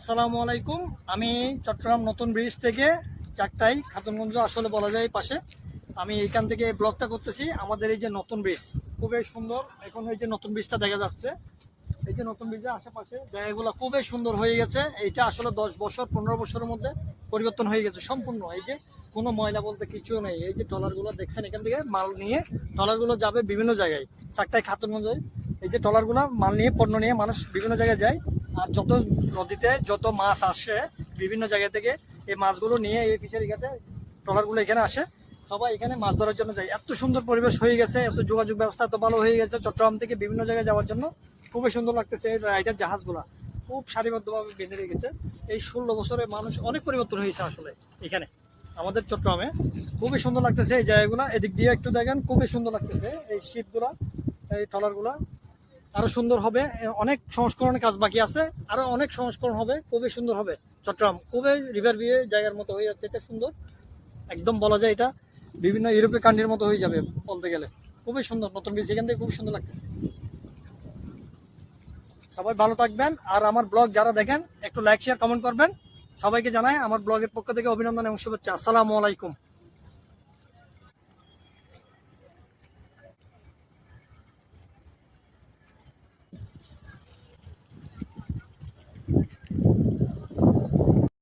আসসালামু আলাইকুম। আমি চট্টগ্রাম নতুন ব্রিজ থেকে চাকতাই খাতুনগঞ্জ আসলে বলা যায় পাশে। আমি এখান থেকে ব্লগটা করতেছি। আমাদের এই যে নতুন ব্রিজ খুবই সুন্দর। এখন এই যে নতুন ব্রিজটা দেখা যাচ্ছে, এই যে নতুন ব্রিজের আশেপাশে জায়গাগুলো খুবই সুন্দর হয়ে গেছে। এইটা আসলে 10 বছর 15 বছরের মধ্যে পরিবর্তন হয়ে গেছে সম্পূর্ণ। এই যে কোনো ময়লা বলতে কিছু নেই। এই যে ট্রলারগুলো দেখছেন, এখান থেকে মাল নিয়ে ট্রলারগুলো যাবে বিভিন্ন জায়গায়। চাকতাই খাতুনগঞ্জে এই যে ট্রলারগুলো মাল নিয়ে পণ্য নিয়ে মানুষ বিভিন্ন জায়গায় যায়। আর যত নদীতে যত মাছ আসে বিভিন্ন জায়গা থেকে, এই মাছগুলো নিয়ে এই ফিশারি ঘাটে ট্রলারগুলো এখানে আসে। সবাই এখানে মাছ ধরার জন্য যায়। এত সুন্দর পরিবেশ হয়ে গেছে, এত যোগাযোগ ব্যবস্থা এত ভালো হয়ে গেছে চট্টগ্রাম থেকে বিভিন্ন জায়গায় যাওয়ার জন্য। খুবই সুন্দর লাগতেছে। এই রাইডার জাহাজগুলা খুব সারিবদ্ধভাবে বেঁধে রেখেছে। এই 16 বছরে মানুষ অনেক পরিবর্তন হয়েছে আসলে এখানে আমাদের চট্টগ্রামে। খুবই সুন্দর লাগতেছে এই জায়গাগুলো। এদিক দিয়ে একটু দেখেন, খুবই সুন্দর লাগতেছে এই শিপগুলা, এই ট্রলারগুলা। আরো সুন্দর হবে, অনেক সংস্করণের কাজ বাকি আছে, আরো অনেক সংস্করণ হবে, খুবই সুন্দর হবে। চট্টগ্রাম খুবই রিভার ভিউ জায়গার মতো হয়ে যাচ্ছে। এটা সুন্দর, একদম বলা যায় এটা বিভিন্ন ইউরোপীয় কান্ট্রির মতো হয়ে যাবে বলতে গেলে। খুবই সুন্দর নতুন ব্রিজ, এখান থেকে খুবই সুন্দর লাগতেছে। সবাই ভালো থাকবেন। আর আমার ব্লগ যারা দেখেন একটু লাইক শেয়ার কমেন্ট করবেন। সবাইকে জানাই আমার ব্লগের পক্ষ থেকে অভিনন্দন এবং শুভেচ্ছা। আসসালামু আলাইকুম।